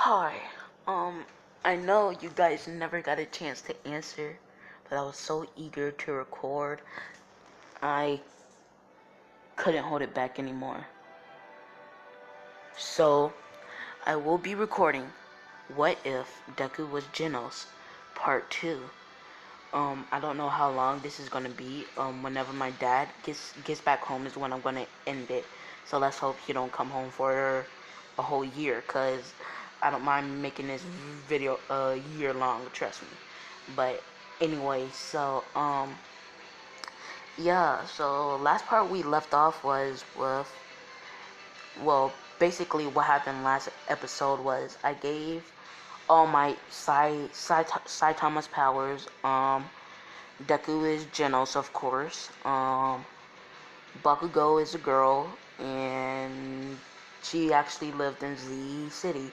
Hi. I know you guys never got a chance to answer, but I was so eager to record, I couldn't hold it back anymore. So, I will be recording What If Deku Was Genos, Part 2. I don't know how long this is gonna be. Whenever my dad gets back home is when I'm gonna end it. So let's hope he don't come home for a whole year, cause I don't mind making this video a year long. Trust me. But anyway, so yeah. So last part we left off was with, well, basically what happened last episode was I gave all my Saitama's powers. Deku is Genos, of course. Bakugo is a girl, and she actually lived in Z City.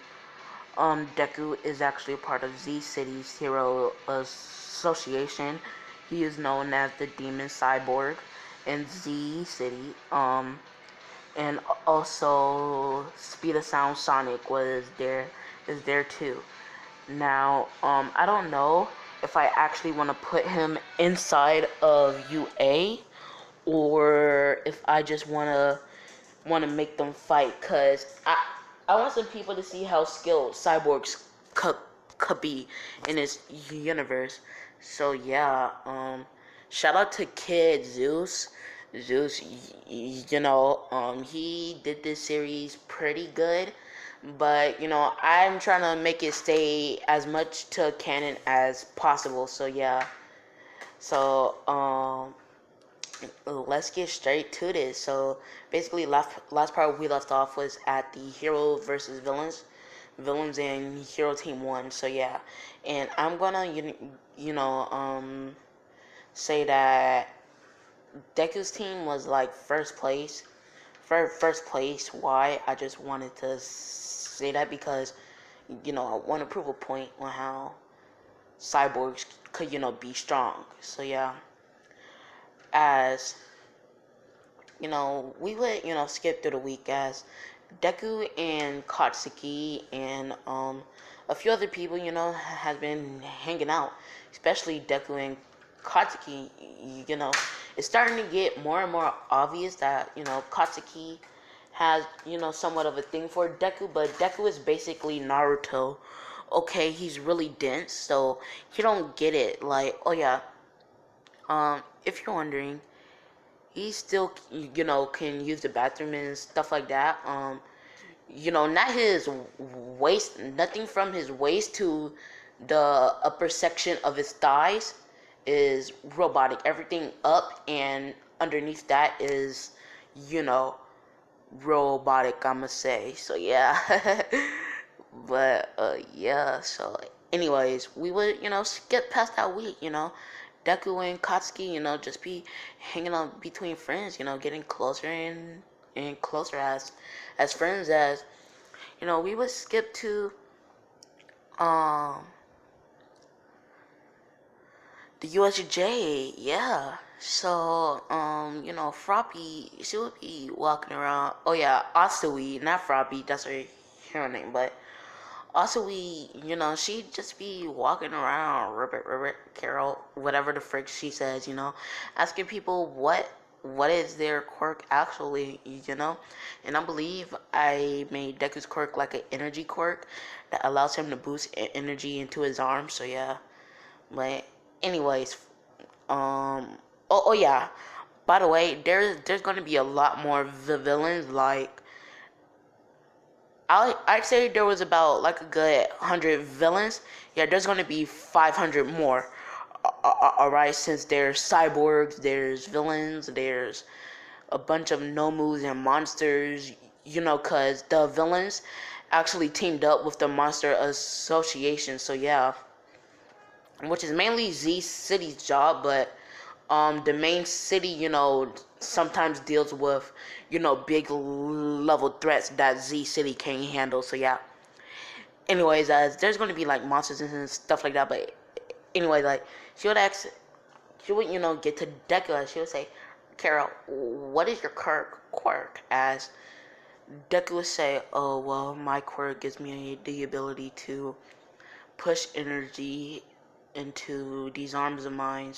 Deku is actually a part of Z City's Hero Association. He is known as the Demon Cyborg in Z City. And also Speed of Sound Sonic is there too. Now, I don't know if I actually want to put him inside of UA, or if I just wanna make them fight, cause I want some people to see how skilled cyborgs could be in this universe. So yeah, shout out to Kid Zeus. Zeus, he did this series pretty good, but I'm trying to make it stay as much to canon as possible. So yeah, so let's get straight to this. So basically, last part we left off was at the hero versus villains and hero team 1. So yeah, and I'm gonna say that Deku's team was like first place. First place. Why? I just wanted to say that because I want to prove a point on how cyborgs could be strong. So yeah, as we would skip through the week as Deku and Katsuki and a few other people has been hanging out, especially Deku and Katsuki. It's starting to get more and more obvious that Katsuki has somewhat of a thing for Deku, but Deku is basically Naruto. Okay, he's really dense, so he don't get it. Like, oh yeah, if you're wondering, he still can use the bathroom and stuff like that. Not his waist, nothing from his waist to the upper section of his thighs is robotic. Everything up and underneath that is robotic, I'ma say. So yeah. But yeah, so anyways, we would skip past that week. Deku and Katsuki, just be hanging out between friends, getting closer and closer as friends. As we would skip to um the USJ. Yeah. So Froppy, she would be walking around. Oh yeah, Asui, not Froppy, that's her hero name. But also, she'd just be walking around, ribbit, Carol, whatever the frick she says, asking people what is their quirk actually, And I believe I made Deku's quirk like an energy quirk that allows him to boost energy into his arms. So yeah, but anyways, oh yeah. By the way, there's going to be a lot more villains. Like, I'd say there was about like a good 100 villains. Yeah, there's gonna be 500 more. Alright, since there's cyborgs, there's villains, there's a bunch of nomus and monsters. Cause the villains actually teamed up with the Monster Association. So yeah, which is mainly Z City's job, but the main city, sometimes deals with, big level threats that Z City can't handle. So yeah. Anyways, there's gonna be like monsters and stuff like that. But anyway, like she would ask, she would get to Deku. She would say, "Carol, what is your quirk?" As Deku would say, "Oh well, my quirk gives me the ability to push energy into these arms of mine,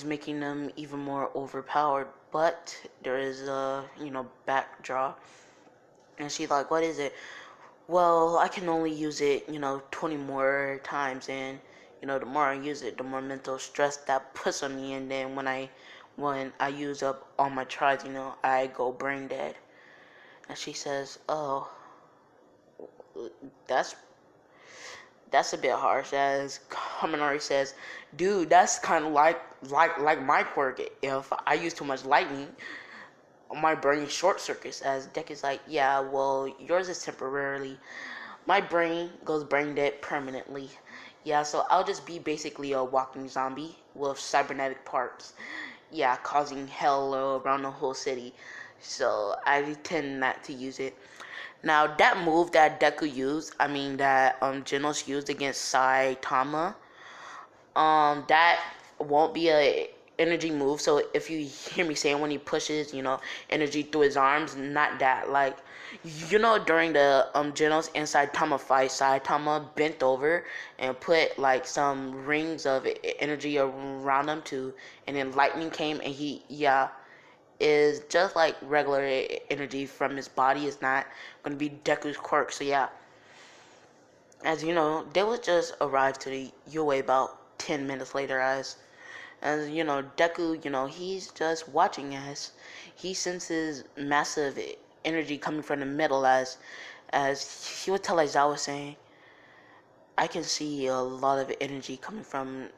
making them even more overpowered. But there is a backdraw." And she's like, "What is it?" "Well, I can only use it 20 more times, and the more I use it, the more mental stress that puts on me, and then when I use up all my tries, I go brain dead." And she says, "Oh, that's that's a bit harsh." As Kaminari says, "Dude, that's kind of like my quirk. If I use too much lightning, my brain short circuits." As Deck is like, "Yeah, well, yours is temporarily. My brain goes brain dead permanently. Yeah, so I'll just be basically a walking zombie with cybernetic parts. Yeah, causing hell around the whole city. So I tend not to use it." Now that move that Deku used, that Genos used against Saitama, that won't be a energy move. So if you hear me saying when he pushes, energy through his arms, not that. Like, during the Genos and Saitama fight, Saitama bent over and put like some rings of energy around him too, and then lightning came and he is just like regular energy from his body. Is not gonna be Deku's quirk. So yeah, as they would just arrive to the UA about 10 minutes later. As Deku, he's just watching as he senses massive energy coming from the middle. As he would tell Aizawa, saying, "I can see a lot of energy coming from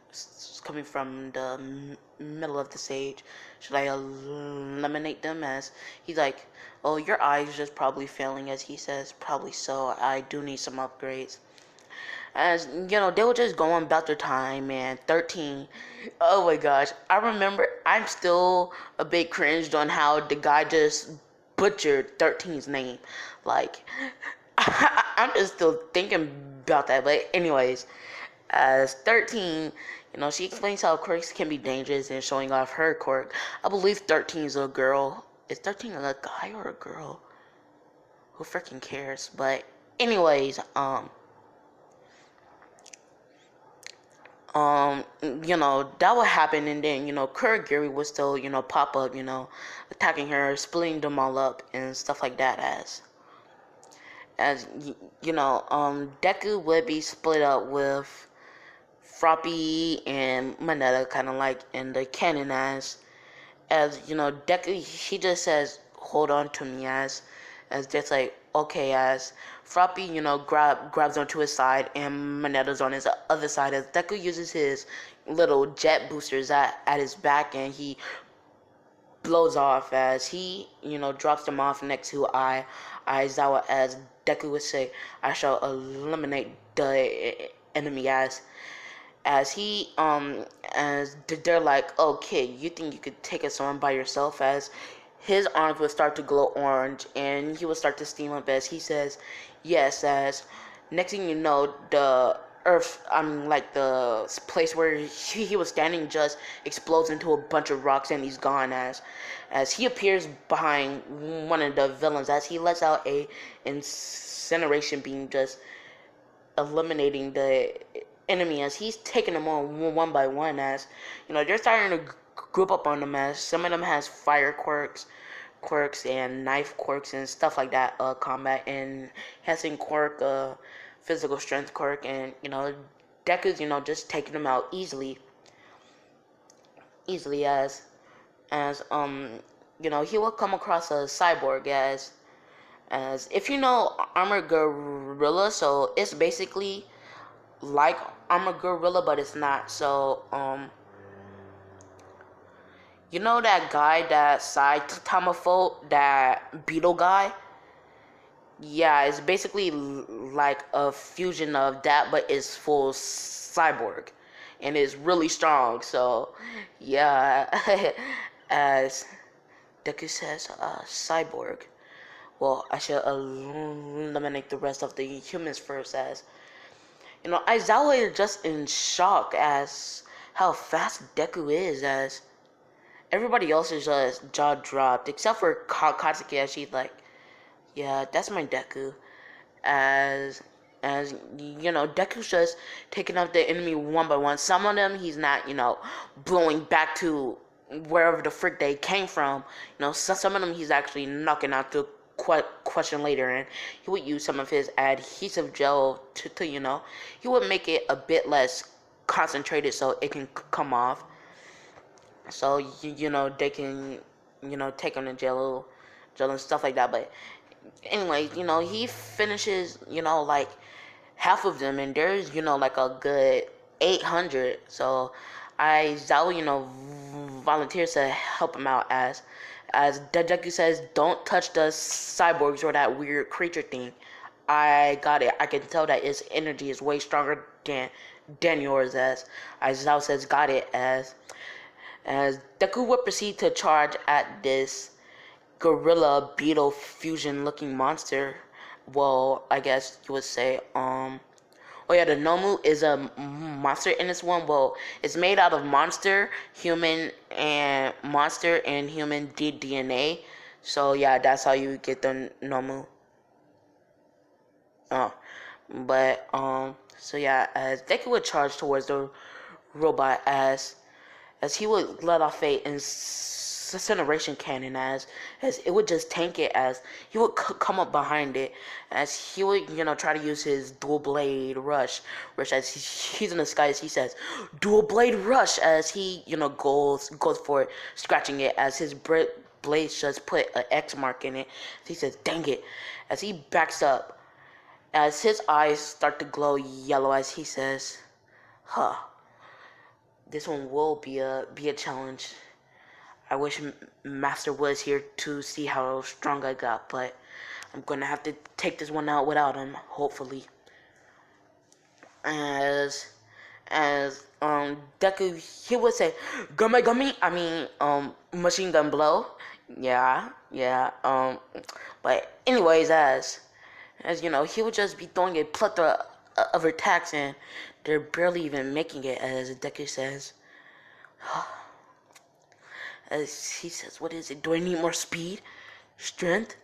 the middle of the stage. Should I eliminate them?" As he's like, "Oh, your eyes just probably failing." As he says, "Probably so. I do need some upgrades." As they were just going about their time, man. 13. Oh my gosh, I remember. I'm still a bit cringed on how the guy just butchered 13's name. Like, I'm just still thinking about that. But anyways, as 13, she explains how quirks can be dangerous and showing off her quirk. I believe 13 is a girl. Is 13 a guy or a girl? Who freaking cares? But anyways, that would happen, and then Kurogiri would still pop up, attacking her, splitting them all up and stuff like that. As Deku would be split up with Froppy and Moneta, kind of like in the canon. As Deku, he just says, "Hold on to me," as just like, "Okay." As Froppy, grabs onto his side, and Moneta's on his other side. As Deku uses his little jet boosters at his back, and he blows off. As he drops them off next to Aizawa. As Deku would say, "I shall eliminate the enemy." As he as they're like, "Oh kid, you think you could take us on by yourself?" As his arms would start to glow orange and he would start to steam up. As he says, "Yes." As next thing you know, the earth, like the place where he was standing, just explodes into a bunch of rocks and he's gone. As he appears behind one of the villains, as he lets out a incineration beam, just eliminating the enemy. As he's taking them on one by one. As they're starting to group up on them. As some of them has fire quirks and knife quirks and stuff like that, combat and enhancing quirk, physical strength quirk, and Deku's just taking them out easily. As he will come across a cyborg. As if Armored Gorilla, so it's basically like Armored Gorilla, but it's not. So that guy, that Saitama fought, that beetle guy. Yeah, it's basically like a fusion of that, but it's full cyborg, and it's really strong. So yeah, as Deku says, cyborg. Well, I should eliminate the rest of the humans first. As Aizawa is just in shock as how fast Deku is. Everybody else's jaw dropped except for Katsuki, as she's like, yeah, that's my Deku. As as you know, Deku's just taking out the enemy one by one. Some of them he's not, blowing back to wherever the frick they came from. Some of them he's actually knocking out the question later, and he would use some of his adhesive gel to he would make it a bit less concentrated so it can come off. So they can take on the gel and stuff like that. But anyway, he finishes like half of them, and there's like a good 800. So Zao volunteers to help him out as Deku says, don't touch the cyborgs or that weird creature thing. I got it. I can tell that its energy is way stronger than yours. As Zao says, got it. As Deku would proceed to charge at this gorilla beetle fusion looking monster. Well, I guess you would say, oh yeah, the Nomu is a monster in this one. Well, it's made out of human and human DNA. So yeah, that's how you get the Nomu. Oh, but so yeah, as Deku would charge towards the robot, as he would let off a incineration cannon, as it would just tank it, as he would come up behind it, as he would try to use his dual blade rush, which as he's in the sky, as he says dual blade rush, as he goes for it, scratching it, as his blades just put an X mark in it, as he says dang it, as he backs up, as his eyes start to glow yellow, as he says, huh, this one will be a challenge. I wish Master was here to see how strong I got, but I'm gonna have to take this one out without him, hopefully. As Deku, he would say gummy, I mean machine gun blow. Yeah. But anyways, as he would just be throwing a plethora of attacks, and they're barely even making it, as Deku says. As he says, what is it? Do I need more speed? Strength?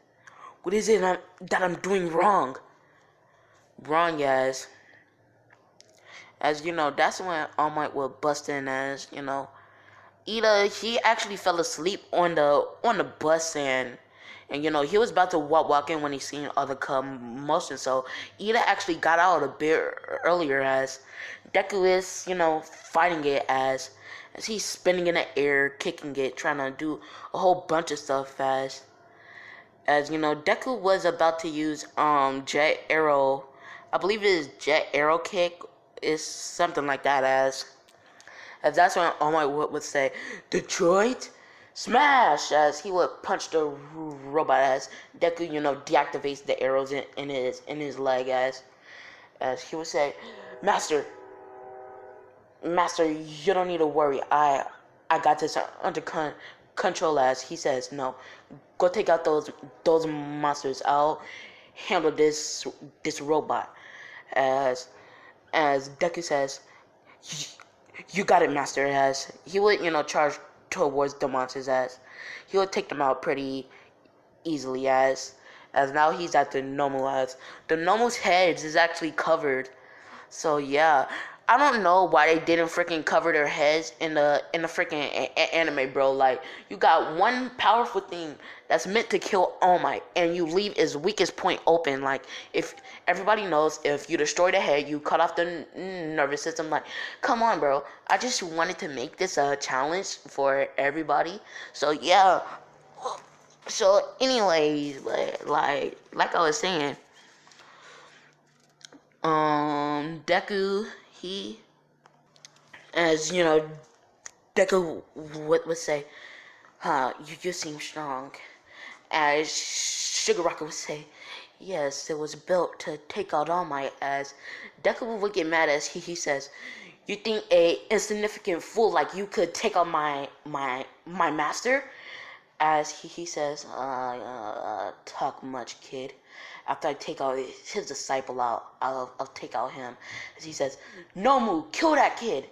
What is it that I'm doing wrong? Wrong, guys. As that's when All Might will bust in, as Ida, he actually fell asleep on the bus, and he was about to walk in when he seen all the commotion. So Ida actually got out a bit earlier, as Deku is fighting it, as he's spinning in the air, kicking it, trying to do a whole bunch of stuff, as Deku was about to use Jet Arrow. I believe it is Jet Arrow kick, is something like that, as that's when All Might would say, Detroit, smash, as he would punch the robot, as Deku deactivates the arrows in his leg, as he would say, Master, you don't need to worry. I got this under control, as he says, no, go take out those monsters. I'll handle this robot. As Deku says, you got it, Master. As he would charge towards the monsters, as he would take them out pretty easily, as now he's at the Nomu, as the Nomu's heads is actually covered. So yeah, I don't know why they didn't freaking cover their heads in the freaking anime, bro. Like, you got one powerful thing that's meant to kill All Might, and you leave its weakest point open. Like, if everybody knows, if you destroy the head, you cut off the nervous system. Like, come on, bro. I just wanted to make this a challenge for everybody. So yeah. So anyways, like I was saying, Deku, he, as Deku would say, you seem strong. As Shigaraki would say, yes, it was built to take out All Might. As Deku would get mad, as he says, you think a insignificant fool like you could take out my master? As he says, talk much, kid. After I take out his disciple out, I'll take out him. As he says, Nomu, kill that kid.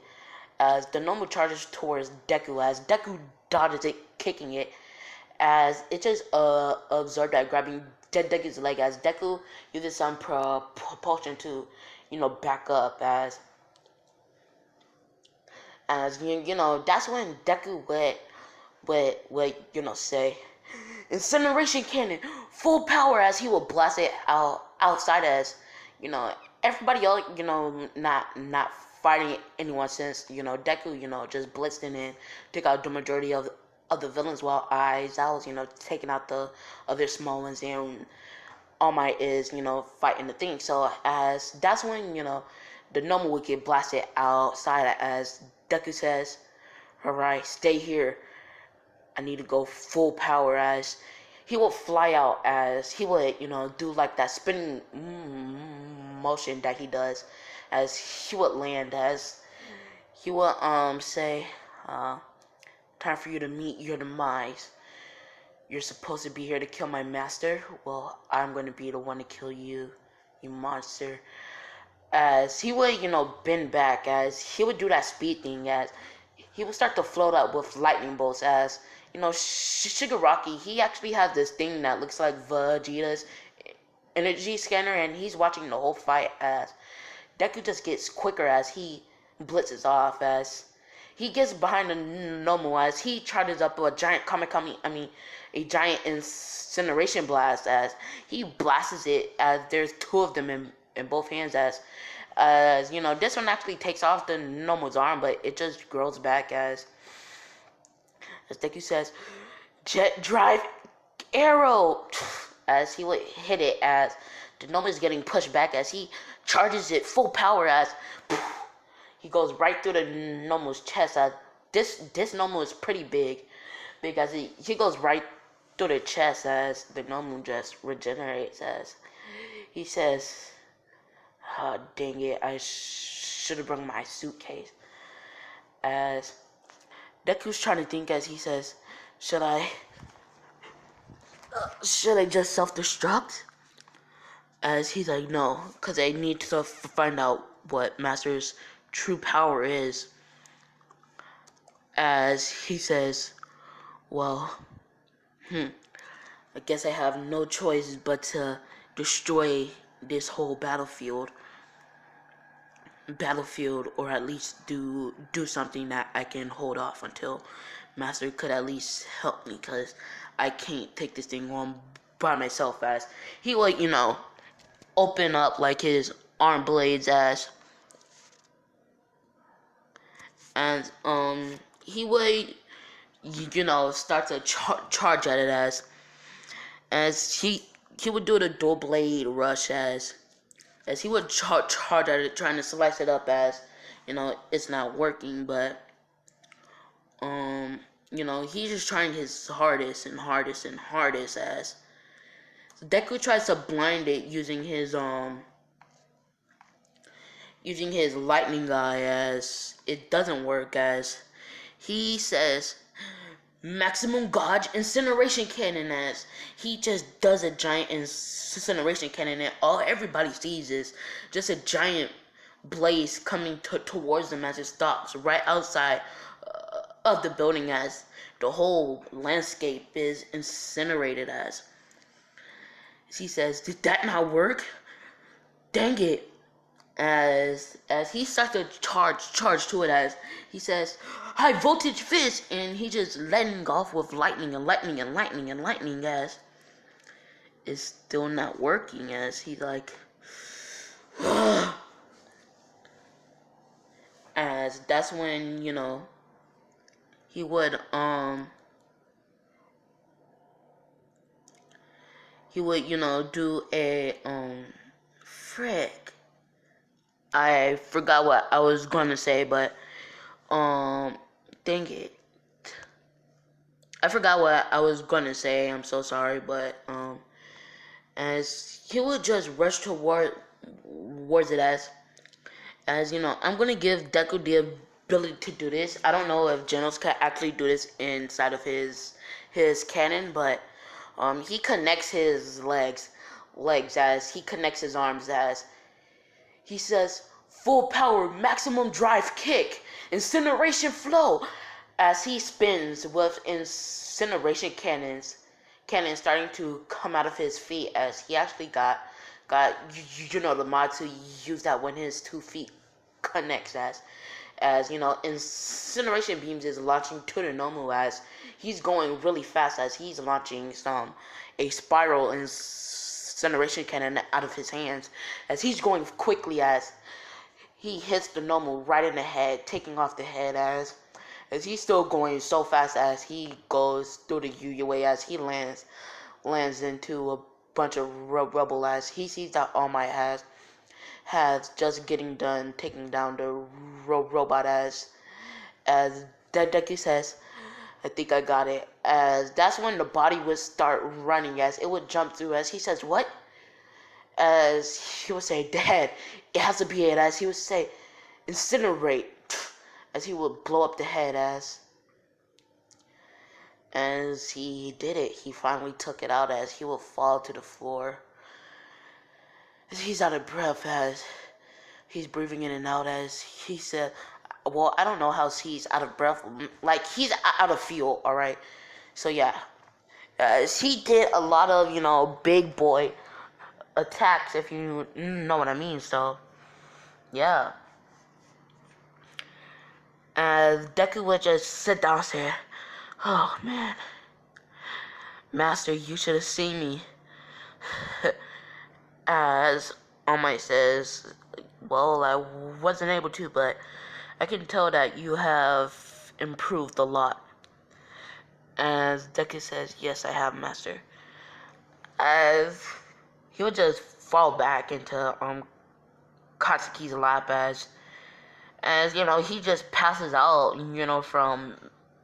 As the Nomu charges towards Deku, as Deku dodges it, kicking it, as it just absorbed that, grabbing Deku's leg, as Deku uses some propulsion to, back up, as that's when Deku would say, incineration cannon, full power, as he will blast it outside, as everybody else, not fighting anyone, since Deku just blitzed in and took out the majority of the villains, while Aizawa's taking out the other small ones, and All Might is fighting the thing. So as that's when the normal would get blasted outside, as Deku says, alright, stay here, I need to go full power, as he would fly out, as he would do like that spinning motion that he does, as he would land, as he would say, time for you to meet your demise. You're supposed to be here to kill my master. Well, I'm going to be the one to kill you, you monster. As he would bend back, as he would do that speed thing, as he would start to float up with lightning bolts, as Shigaraki, he actually has this thing that looks like Vegeta's energy scanner, and he's watching the whole fight, as Deku just gets quicker as he blitzes off, as he gets behind the Nomu, as he charges up a giant a giant incineration blast, as he blasts it, as there's two of them in both hands, as this one actually takes off the Nomu's arm, but it just grows back, as Deku says, jet drive arrow, as he would hit it, as the Nomu is getting pushed back, as he charges it full power, as he goes right through the Nomu's chest, as this Nomu is pretty big, as he goes right through the chest, as the Nomu just regenerates, as he says, oh, dang it, I should have brought my suitcase, as Deku's trying to think, as he says, should I just self-destruct? As he's like, no, because I need to find out what Master's true power is. As he says, well, I guess I have no choice but to destroy this whole battlefield, or at least do something that I can hold off until Master could at least help me, because I can't take this thing on by myself. As he would open up like his arm blades, and he would start to charge at it, as he would do the dual blade rush, as he would charge at it, trying to slice it up, as it's not working, but he's just trying his hardest and hardest and hardest, as Deku tries to blind it using his lightning eye, as it doesn't work, as he says, maximum gauge incineration cannon, as he just does a giant incineration cannon, and all everybody sees is just a giant blaze coming towards them, as it stops right outside of the building, as the whole landscape is incinerated, as he says, did that not work? Dang it. As he starts to charge to it, as he says, high voltage fist, and he just letting off with lightning and lightning and lightning and lightning, as it's still not working, as he's like, as that's when he would do a frick, I forgot what I was gonna say, but dang it, I forgot what I was gonna say. I'm so sorry, but as he would just rush towards it, as I'm gonna give Deku the ability to do this. I don't know if Genos can actually do this inside of his cannon, but he connects his legs, as he connects his arms, as he says, full power, maximum drive kick, incineration flow, as he spins with incineration cannons starting to come out of his feet, as he actually got the mod to use that when his 2 feet connects, as incineration beams is launching to the Nomu, as he's going really fast, as he's launching a spiral incineration cannon out of his hands, as he's going quickly, as he hits the Nomu right in the head, taking off the head, as he's still going so fast, as he goes through the UUA, as he lands into a bunch of rubble, as he sees that All Might has just getting done taking down the robot, as Deku says, I think I got it, as that's when the body would start running, as it would jump through, as he says, what? As he would say, Dad, it has to be it, as he would say, incinerate, as he would blow up the head, as he did it, he finally took it out, as he would fall to the floor, as he's out of breath, as he's breathing in and out, as he said, well, I don't know how he's out of breath, like he's out of fuel, alright, so yeah, he did a lot of, big boy attacks, if you know what I mean, so, yeah. As Deku would just sit down and say, oh man, Master, you should have seen me. As All Might says, well, I wasn't able to, but I can tell that you have improved a lot. As Deku says, yes, I have, Master. As he would just fall back into Katsuki's lap, as he just passes out, from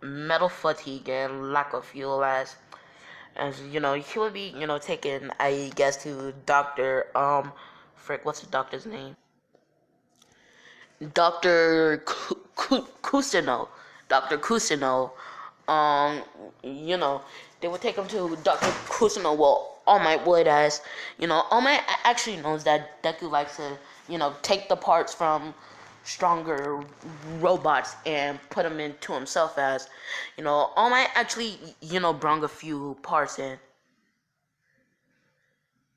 metal fatigue and lack of fuel, as he would be, taken, I guess, to Dr. Frick, what's the doctor's name? Dr. Kusino. Dr. Kusino. Um, they would take him to Dr. Kusino. Well, All Might would, as, All Might actually knows that Deku likes to, take the parts from stronger robots and put them into himself, as, All Might actually, brought a few parts in,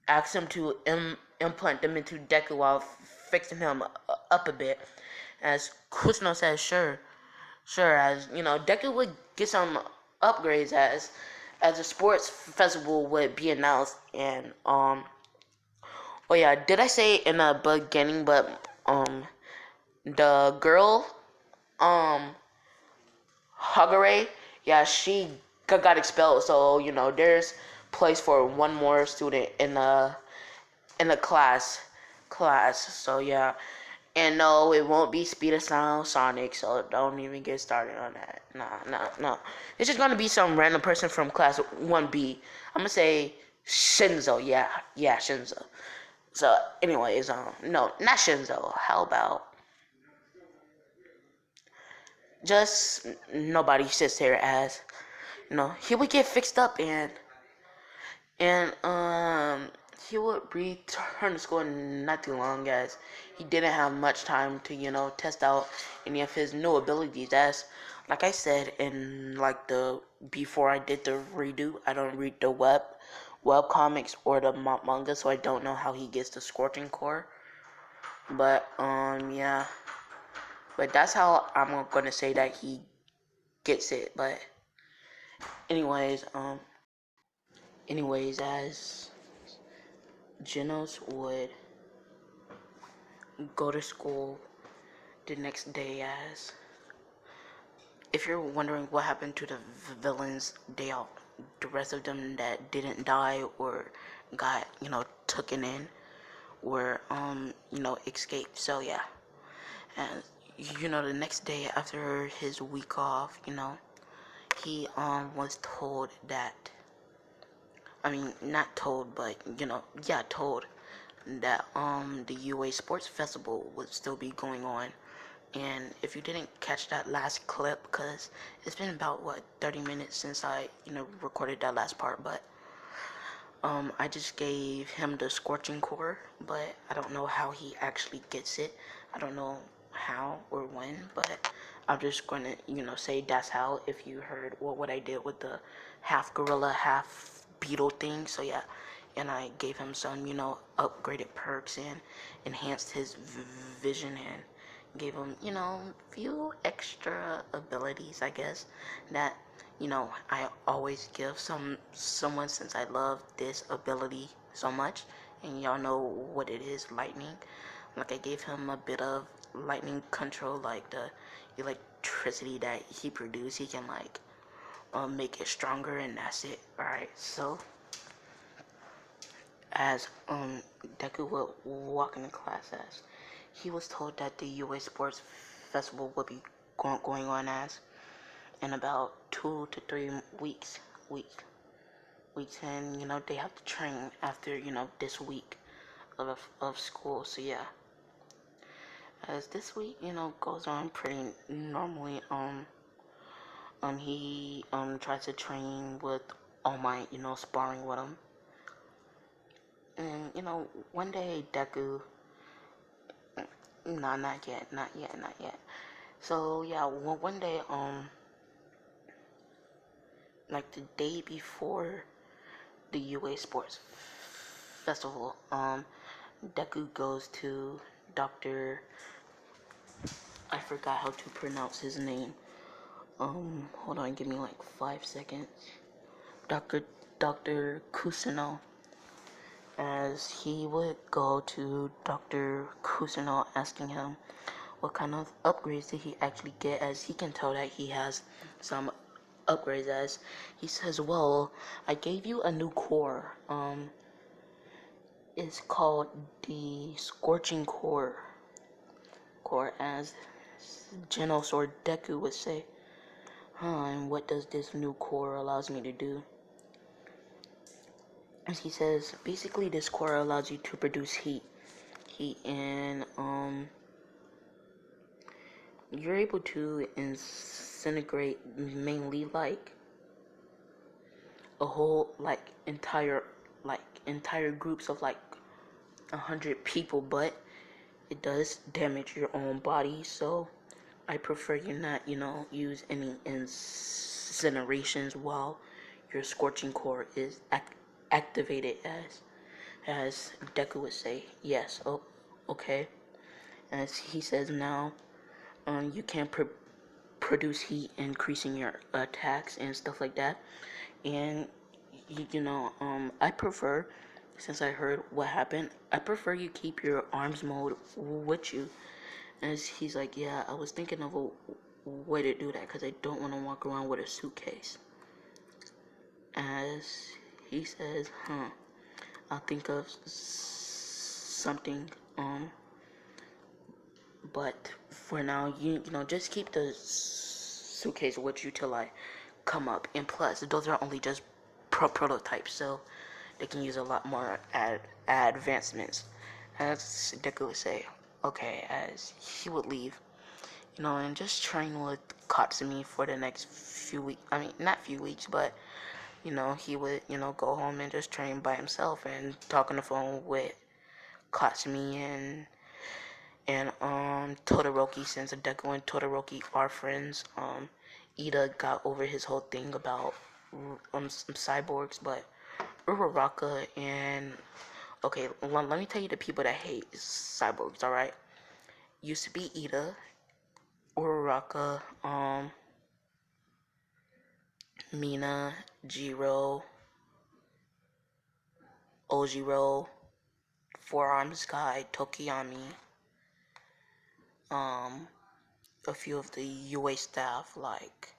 asked him to implant them into Deku while fixing him up a bit. As Kusno says, sure, as Deku would get some upgrades, as a sports festival would be announced, and oh yeah, did I say in the beginning? But the girl, Hagare, yeah, she got expelled, so there's place for one more student in the class. So yeah, and no, it won't be Speed of Sound Sonic. So don't even get started on that. Nah. It's just gonna be some random person from class 1B. I'm gonna say Shinzo. Yeah, Shinzo. So anyways, no, not Shinzo. How about just nobody sits there, as he would get fixed up, and he would return to school in not too long, as he didn't have much time to test out any of his new abilities, as like I said in like the before I did the redo, I don't read the web comics or the manga, so I don't know how he gets the scorching core, but yeah, but that's how I'm gonna say that he gets it. But anyways, as Genos would go to school the next day, as if you're wondering what happened to the villains, the rest of them that didn't die or got taken in, were escaped. So yeah, and the next day after his week off, he was told that, I mean, not told, but told that the UA Sports Festival would still be going on. And if you didn't catch that last clip, because it's been about 30 minutes since I recorded that last part, but I just gave him the scorching core, but I don't know how he actually gets it. I don't know how or when, but I'm just gonna, say that's how, if you heard what I did with the half gorilla, half beetle thing. So yeah, and I gave him some, upgraded perks and enhanced his vision and gave him, few extra abilities, I guess, that, I always give someone since I love this ability so much. And y'all know what it is, lightning. Like I gave him a bit of lightning control, like the electricity that he produced. He can like make it stronger, and that's it. All right. So as Deku would walk into class, as he was told that the UA Sports Festival would be going on as in about 2 to 3 weeks. Week weeks, and they have to train after this week of school. So yeah, as this week goes on pretty normally, he tries to train with All Might, sparring with him, and one day Deku, nah, not yet. So yeah, one day, like the day before the UA Sports Festival, Deku goes to Doctor, I forgot how to pronounce his name. Hold on, give me like 5 seconds. Doctor Kusino, as he would go to Dr. Kusino asking him what kind of upgrades did he actually get, as he can tell that he has some upgrades, as he says, well, I gave you a new core. It's called the Scorching core, as Genos or Deku would say. And what does this new core allows me to do? As he says, basically this core allows you to produce heat, and you're able to incinerate mainly like a whole entire groups of like 100 people, but it does damage your own body. So I prefer you not use any incinerations while your scorching core is activated, as Deku would say. Yes, oh, okay. As he says now, you can produce heat, increasing your attacks and stuff like that. And I prefer, since I heard what happened, I prefer you keep your arms mode with you. As he's like, yeah, I was thinking of a way to do that because I don't want to walk around with a suitcase. As he says, I'll think of something. But for now, just keep the suitcase with you till I come up. And plus, those are only just prototypes, so they can use a lot more advancements. As Deku would say, okay, as he would leave, and just train with Katsumi for the next few weeks. I mean, not few weeks, but he would, go home and just train by himself and talk on the phone with Katsumi and Todoroki, since Deku and Todoroki are friends. Ida got over his whole thing about some cyborgs, but Uraraka and okay, let me tell you the people that hate cyborgs. All right, used to be Ida, Uraraka, Mina, Jiro, Ojiro, Four Arms Guy, Tokiyami, a few of the UA staff like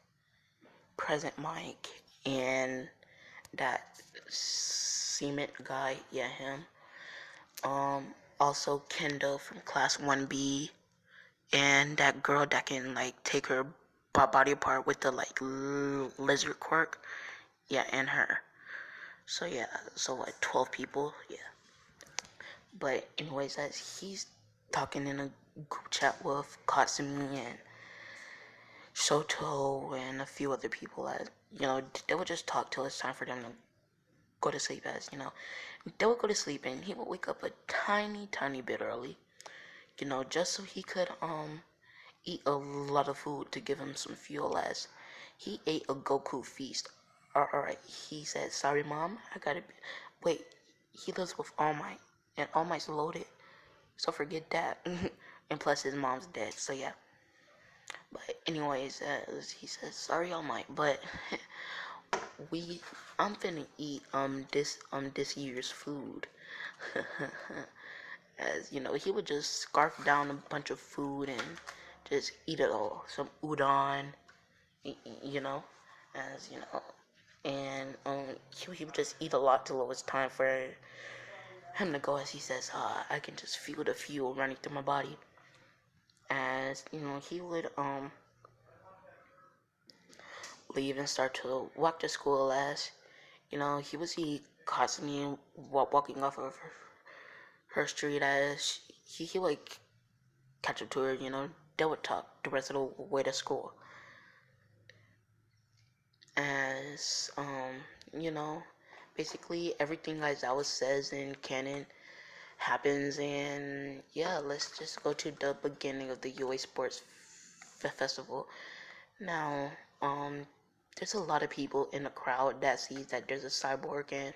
Present Mike and that cement guy, yeah, him. Also Kendo from class 1B, and that girl that can like take her body apart with the like lizard quirk, yeah, and her. So yeah, so like 12 people, yeah. But anyways, as he's talking in a group chat with Katsumi and Shoto and a few other people, as they would just talk till it's time for them to go to sleep. As they would go to sleep and he would wake up a tiny bit early, just so he could eat a lot of food to give him some fuel as he ate a Goku feast. Alright, he said, sorry mom, I gotta wait, he lives with All Might, and All Might's loaded, so forget that. And plus his mom's dead, so yeah. But anyways, as he says, sorry All Might, but we I'm finna eat this year's food. As you know, he would just scarf down a bunch of food and just eat it all. Some udon, you know, as you know, and he would just eat a lot till it was time for him to go. As he says, I can just feel the fuel running through my body. As you know, he would leave and start to walk to school. As you know, he constantly walking off of her street. As he would catch up to her, you know, they would talk the rest of the way to school. As you know, basically everything Aizawa says in canon happens. And yeah, let's just go to the beginning of the UA Sports Festival. Now, there's a lot of people in the crowd that sees that there's a cyborg and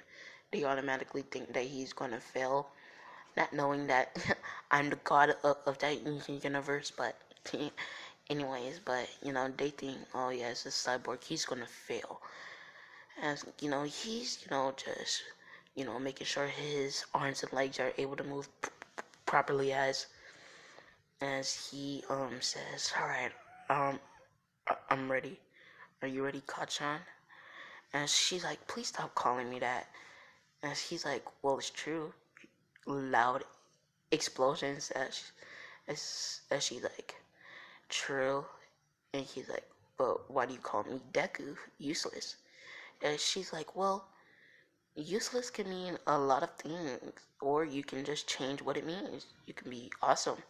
they automatically think that he's gonna fail, not knowing that I'm the god of that universe. But anyways, but you know, they think, oh yeah, it's a cyborg, he's gonna fail. As you know, he's, you know, just, you know, making sure his arms and legs are able to move properly. As he says, all right, I'm ready. Are you ready, Kachan? And she's like, please stop calling me that. And he's like, well, it's true. Loud explosions. As she's like, true. And he's like, but why do you call me Deku? Useless. And she's like, well, useless can mean a lot of things, or you can just change what it means. You can be awesome.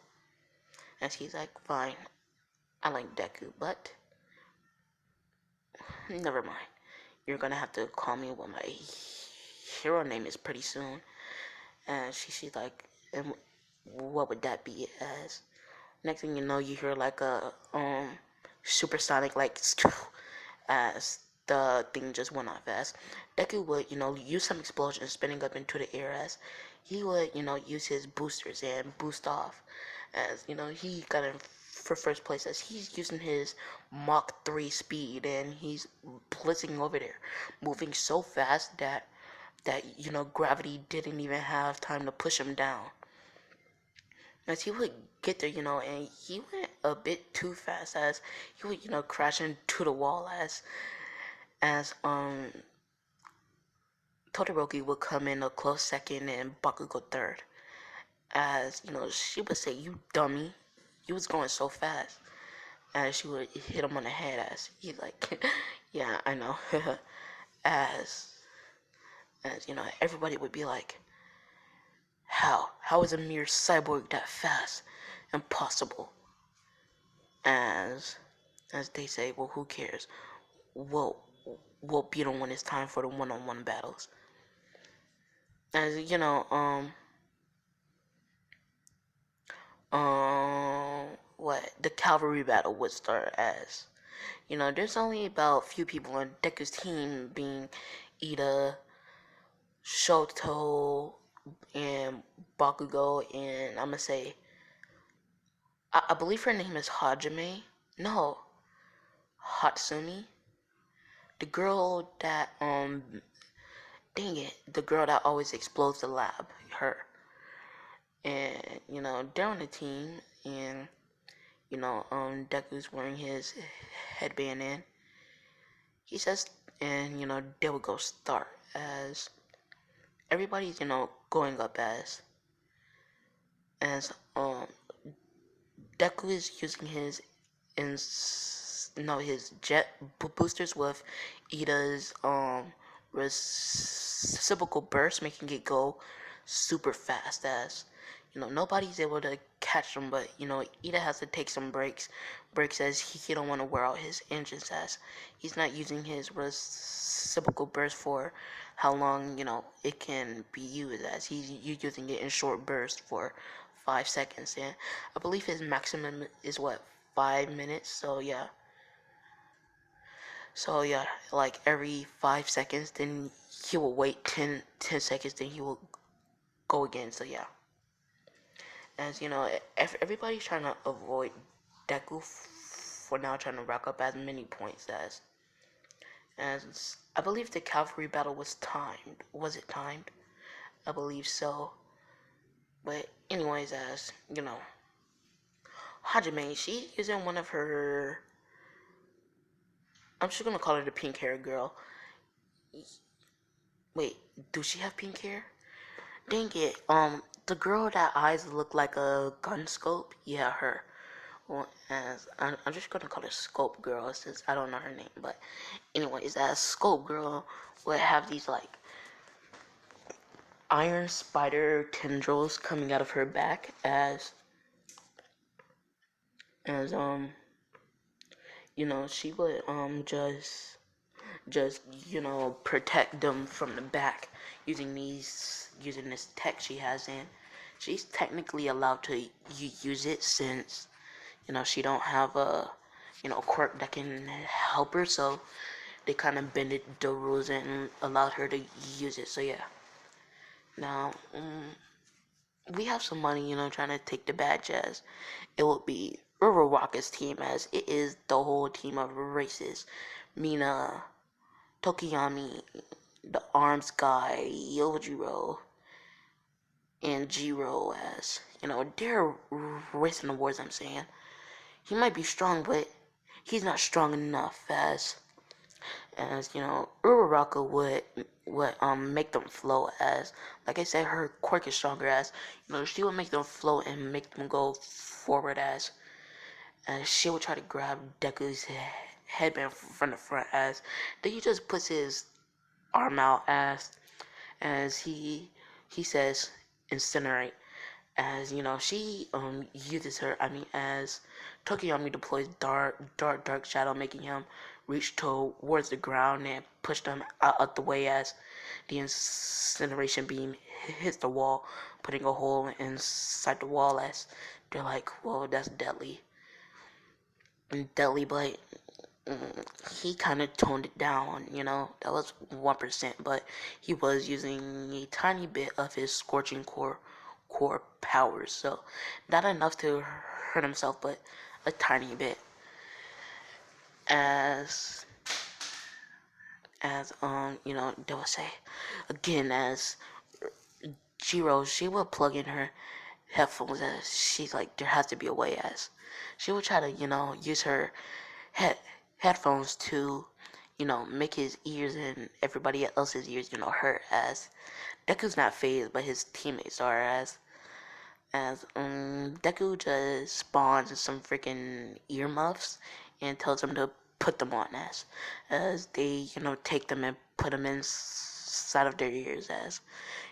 And she's like, fine, I like Deku, but never mind. You're gonna have to call me what my hero name is pretty soon. And she's like, and what would that be as? Next thing you know, you hear like a supersonic, like, as the thing just went off. As Deku would, you know, use some explosions spinning up into the air. As he would, you know, use his boosters and boost off. As you know, he got in for first place as he's using his Mach 3 speed, and he's blitzing over there, moving so fast that you know, gravity didn't even have time to push him down. As he would get there, you know, and he went a bit too fast. As he would, you know, crash into the wall. As Todoroki would come in a close second and Bakugo third. As you know, she would say, you dummy, you was going so fast. As she would hit him on the head. As he's like, yeah, I know. as you know, everybody would be like, how is a mere cyborg that fast? Impossible. as they say, well, who cares? We'll beat him when it's time for the one-on-one battles. As you know, what the cavalry battle would start. As you know, there's only about few people on Deku's team, being Ida, Shoto, and Bakugo, and I'm gonna say, I believe her name is Hajime. No, Hatsumi. The girl that dang it, the girl that always explodes the lab, her. And you know, they're on the team, and you know, Deku's wearing his headband, and he says, and you know, they will go start. As everybody's, you know, going up. As Deku is using his his jet boosters with Ida's reciprocal burst, making it go super fast. As you know, nobody's able to catch him, but you know, Ida has to take some breaks as he don't want to wear out his engines. As he's not using his reciprocal burst for how long, you know, it can be used. As he's using it in short bursts for 5 seconds, and I believe his maximum is what, 5 minutes. So yeah, like every 5 seconds, then he will wait 10 seconds, then he will go again. So yeah, as you know, everybody's trying to avoid deku for now, trying to rack up as many points as I believe the cavalry battle was timed. Was it timed? I believe so. But anyways, as you know, Hajime, she's using one of her. I'm just gonna call her the pink hair girl. Wait, do she have pink hair? Dang it. The girl that eyes look like a gun scope. Yeah, her. Well, as I'm just gonna call her Scope Girl since I don't know her name. But anyways, as Scope Girl would have these like iron spider tendrils coming out of her back as she would just protect them from the back using this tech she has in. She's technically allowed to use it since she don't have a quirk that can help her, so they kind of bended the rules and allowed her to use it. So yeah, now we have some money, trying to take the badge as it would be Uraraka's team, as it is the whole team of races. Mina, Tokiyami, the arms guy, Yojiro, and Jiro, as they're racing the wars. I'm saying he might be strong, but he's not strong enough as Uraraka would make them flow, as like I said, her quirk is stronger, as she would make them flow and make them go forward, as she would try to grab Deku's headband from the front, as then he just puts his arm out as he says incinerate, as she uses her, as Tokiyami deploys dark shadow, making him reach towards the ground and push them out the way, as the incineration beam hits the wall, putting a hole inside the wall, as they're like, whoa, that's deadly, but he kind of toned it down, that was 1%, but he was using a tiny bit of his scorching core powers, so not enough to hurt himself, but a tiny bit, as they will say again, as Jiro, she will plug in her headphones, as she's like, there has to be a way, as she will try to use her headphones to make his ears and everybody else's ears hurt, as Deku's not phased, but his teammates are, as Deku just spawns some freaking earmuffs and tells them to put them on, as they take them and put them inside of their ears, as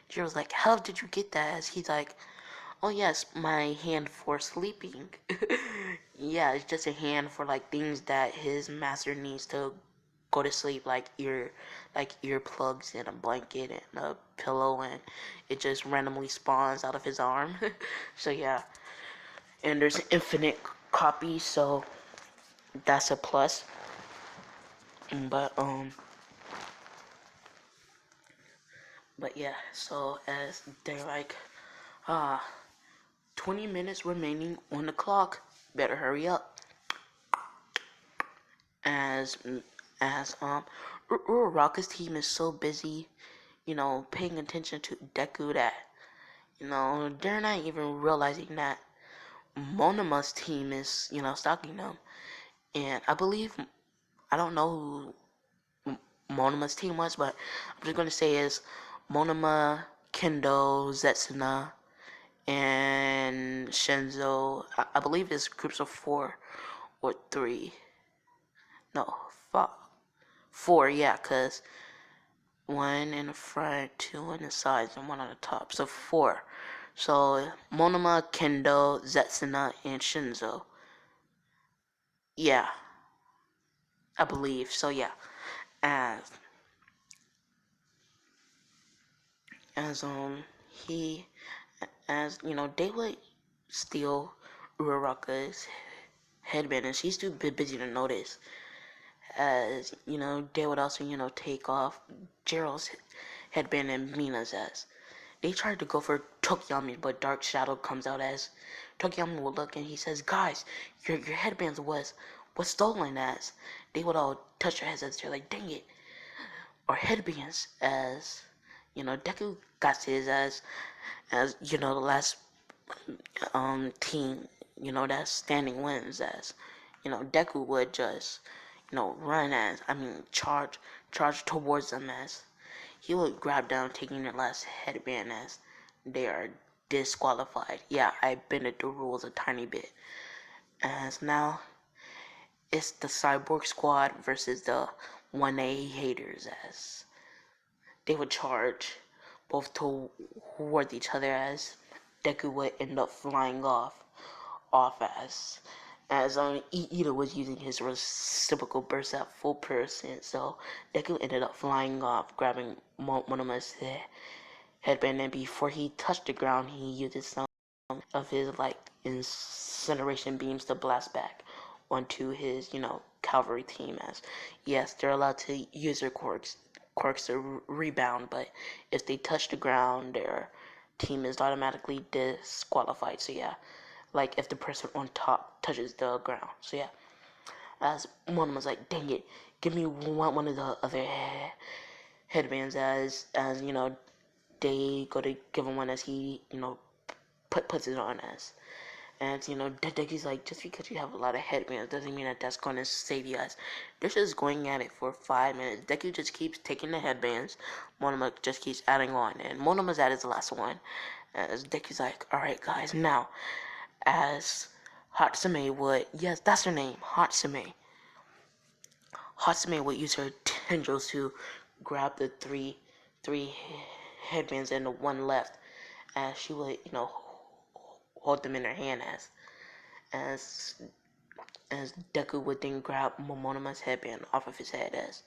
Jiro's like, how did you get that? As he's like, oh yes, my hand for sleeping. Yeah, it's just a hand for like things that his master needs to go to sleep, like earplugs and a blanket and a pillow, and it just randomly spawns out of his arm. So yeah, and there's infinite copies, so that's a plus. But yeah, so as they're like, ah, 20 minutes remaining on the clock, better hurry up. As Uraraka's team is so busy, paying attention to Deku, that they're not even realizing that Monama's team is stalking them. And I believe, I don't know who Monama's team was, but I'm just gonna say is Monama, Kendo, Zetsuna, and Shenzo. I believe it's groups of 4 or 3. No, 4. Yeah, cause 1 in the front, 2 on the sides, and 1 on the top. So 4. So Monoma, Kendo, Zetsuna, and Shinzo. Yeah, I believe so. Yeah, as as he as they would steal Uraraka's headband, and she's too busy to notice. As they would also take off Gerald's headband and Mina's as they tried to go for Tokiyami, but Dark Shadow comes out as Tokiyami will look and he says, "Guys, your headbands was stolen." As they would all touch their heads as they're like, "Dang it!" Or headbands as Deku got his as the last team that standing wins as Deku would just run as charge towards them as he would grab down taking their last headband as they are disqualified. Yeah, I bended the rules a tiny bit. As now it's the Cyborg Squad versus the 1A haters as they would charge both toward each other as Deku would end up flying off as Ida was using his reciprocal burst at full percent, so Deku ended up flying off, grabbing Monoma's headband, and before he touched the ground, he used some of his incineration beams to blast back onto his cavalry team. As yes, they're allowed to use their quirks to rebound, but if they touch the ground, their team is automatically disqualified. So yeah, like if the person on top touches the ground. So yeah, as one was like, "Dang it, give me one of the other headbands." As they go to give him one as he puts it on as. And Deku's like, just because you have a lot of headbands doesn't mean that that's gonna save you guys. They're just going at it for 5 minutes. Deku just keeps taking the headbands. Monoma just keeps adding on, and Monoma's at his last one. As Deku's like, "Alright guys, now," as Hatsume would, yes, that's her name, Hatsume. Hatsume would use her tendrils to grab the three headbands and the one left, as she would, hold them in her hand as as Deku would then grab Monoma's headband off of his head as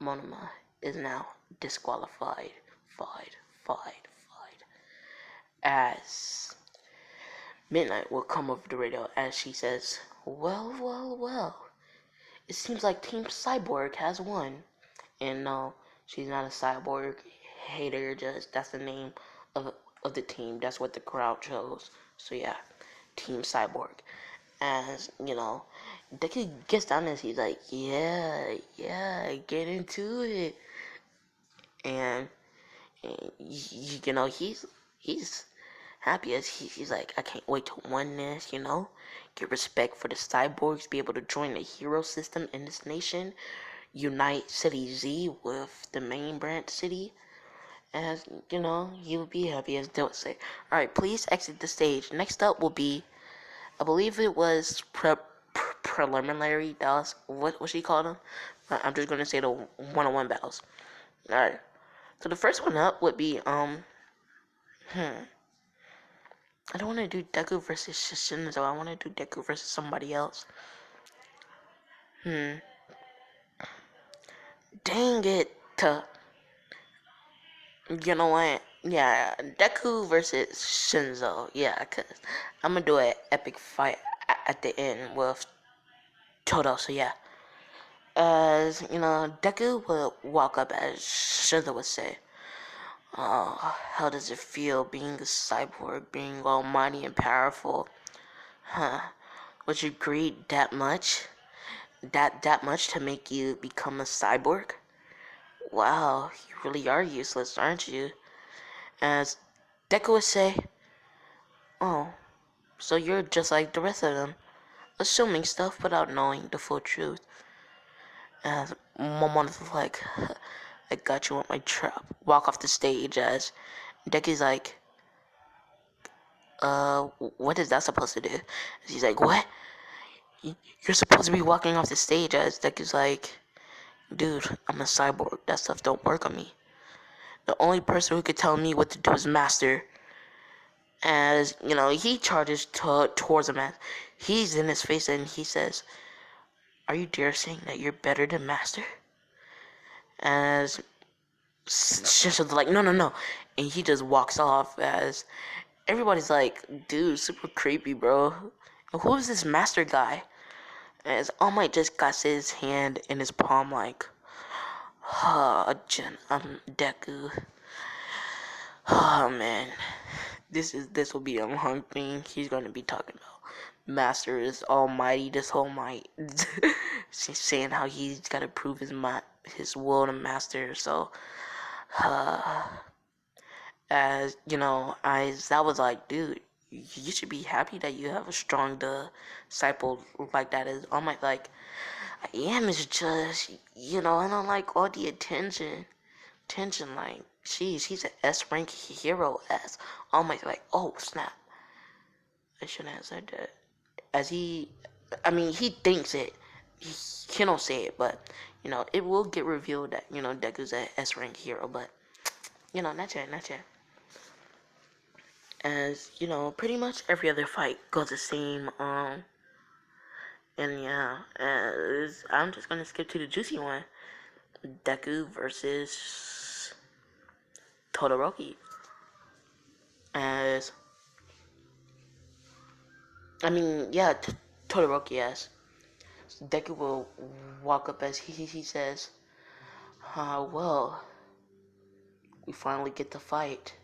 Monoma is now disqualified. Fied. As Midnight will come over the radio as she says, well. It seems like Team Cyborg has won. And no, she's not a cyborg hater, just that's the name of the team. That's what the crowd chose. So yeah, Team Cyborg. As Deku gets down and he's like, yeah, get into it. And he's happy as he's like, "I can't wait to win this, get respect for the cyborgs, be able to join the hero system in this nation, unite City Z with the main branch city." As he would be happy as they would say, "Alright, please exit the stage. Next up will be," I believe it was preliminary battles. What she called them? I'm just gonna say the one-on-one battles. Alright. So the first one up would be I don't want to do Deku versus Shinzo. I want to do Deku versus somebody else. Dang it. You know what? Yeah, Deku versus Shinzo. Yeah, cause I'm gonna do an epic fight at the end with Todo. So yeah. As Deku would walk up as Shinzo would say, "Oh, how does it feel being a cyborg, being almighty and powerful? Huh? Would you greed that much? That much to make you become a cyborg? Wow, you really are useless, aren't you?" As Deku would say, "Oh, so you're just like the rest of them, assuming stuff without knowing the full truth." As Momono's like, "I got you on my trap." Walk off the stage as Deku's like, what is that supposed to do?" And he's like, "What? You're supposed to be walking off the stage." As Deku's like, "Dude, I'm a cyborg. That stuff don't work on me. The only person who could tell me what to do is Master." As he charges towards him as he's in his face and he says, "Are you dare saying that you're better than Master?" As Shinso's like, no, and he just walks off as everybody's like, "Dude, super creepy, bro." And who is this master guy? As All Might just got his hand in his palm like, Deku. Oh man, this will be a long thing. He's gonna be talking about Master is almighty, this whole might. She's saying how he's gotta prove his will to Master. So, as you know, that was like, dude, you should be happy that you have a strong disciple like that. Is All Might like, I am. It's just, I don't like all the attention, like, she's he's an S rank hero. As All Might like, oh snap, I shouldn't have said that. As he thinks it, he don't say it, but it will get revealed that Deku's a S rank hero, but not yet. As pretty much every other fight goes the same. And yeah, as I'm just gonna skip to the juicy one. Deku versus Todoroki. As Todoroki, yes. Deku will walk up as he says, well, we finally get to fight.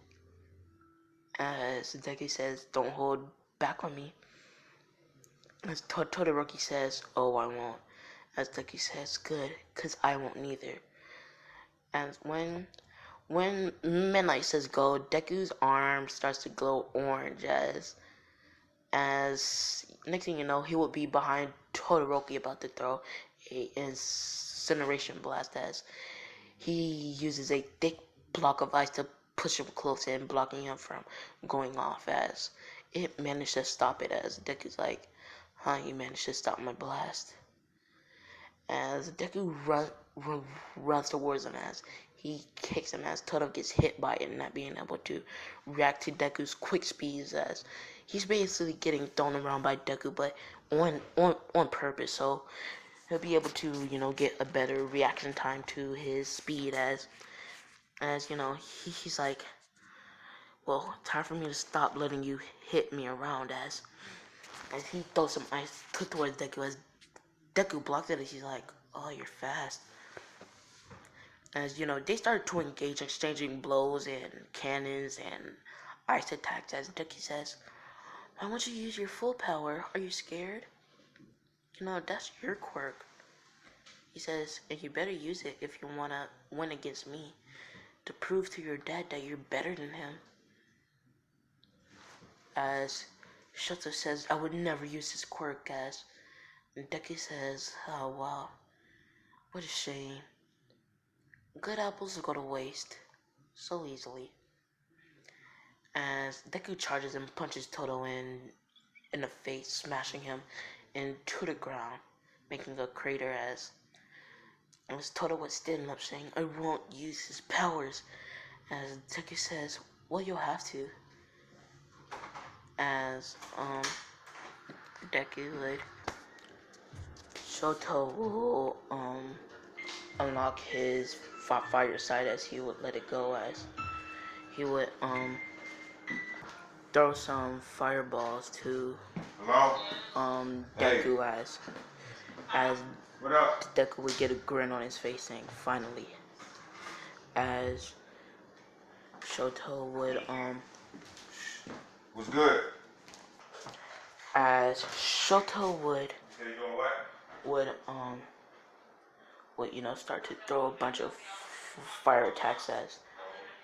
As Deku says, don't hold back on me. As Todoroki says, oh, I won't. As Deku says, good, cause I won't neither. As when Midnight says go, Deku's arm starts to glow orange as next thing you know, he will be behind Todoroki about to throw a incineration blast as he uses a thick block of ice to push him close in, blocking him from going off as it managed to stop it. As Deku's like, you managed to stop my blast. As Deku runs towards him as he kicks him as Todo gets hit by it, not being able to react to Deku's quick speeds as he's basically getting thrown around by Deku, but on purpose, so he'll be able to get a better reaction time to his speed as he's like, well, time for me to stop letting you hit me around as he throws some ice towards Deku as Deku blocks it and he's like, oh, you're fast. As they start to engage, exchanging blows and cannons and ice attacks as Deku says, why won't you use your full power? Are you scared? That's your quirk. He says, and you better use it if you want to win against me, to prove to your dad that you're better than him. As Shoto says, I would never use his quirk as Deku says, oh wow, what a shame. Good apples go to waste so easily. As Deku charges and punches Todo in the face, smashing him into the ground, making a crater as Todo was standing up saying, I won't use his powers. As Deku says, well, you'll have to. As Deku would Shoto will unlock his fire side as he would let it go as he would throw some fireballs to Deku as Deku would get a grin on his face saying finally. As Shoto would what's good? As Shoto would start to throw a bunch of fire attacks as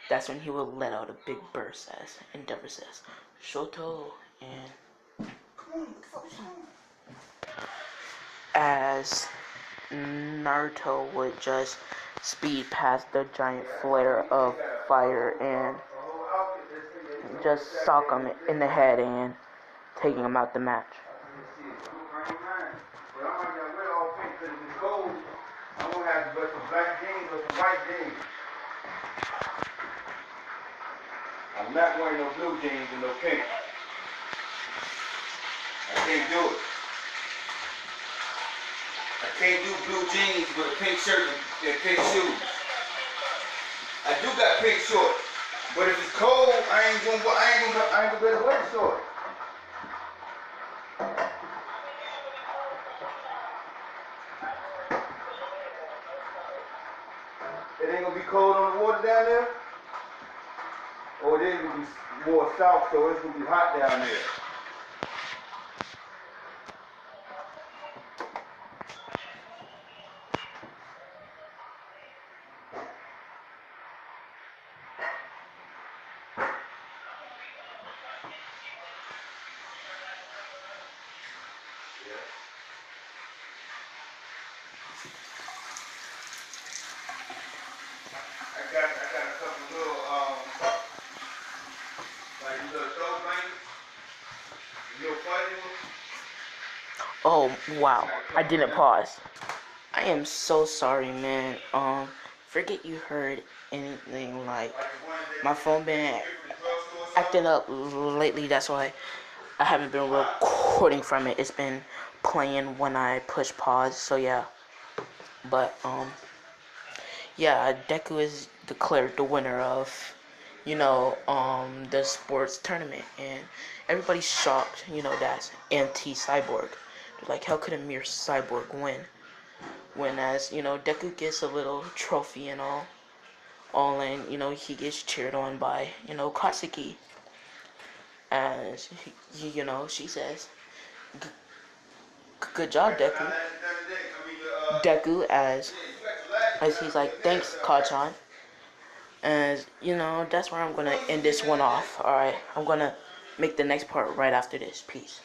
that's when he will let out a big burst as Endeavor says, Shoto, and as Naruto would just speed past the giant flare of fire and just sock him in the head and taking him out the match. I'm not wearing no blue jeans and no pink. I can't do it. I can't do blue jeans with a pink shirt and pink shoes. I do got pink shorts, but if it's cold, I ain't gonna be able to wear the shorts. warmer down there? Or it is gonna be more south, so it's gonna be hot down there. I got a couple little like little throw blankets, little fuzzy ones. Oh wow, I didn't pause. I am so sorry, man. Forget you heard anything. Like, my phone been acting up lately. That's why I haven't been recording from it. It's been playing when I push pause. So yeah, but yeah, Deku is declared the winner of, the sports tournament, and everybody's shocked. That's anti-cyborg. They're like, how could a mere cyborg win? When, as Deku gets a little trophy and all in, he gets cheered on by, Katsuki, as she says, good job, Deku. Deku, as he's like, thanks, Kachan. And that's where I'm gonna end this one off. Alright, I'm gonna make the next part right after this. Peace.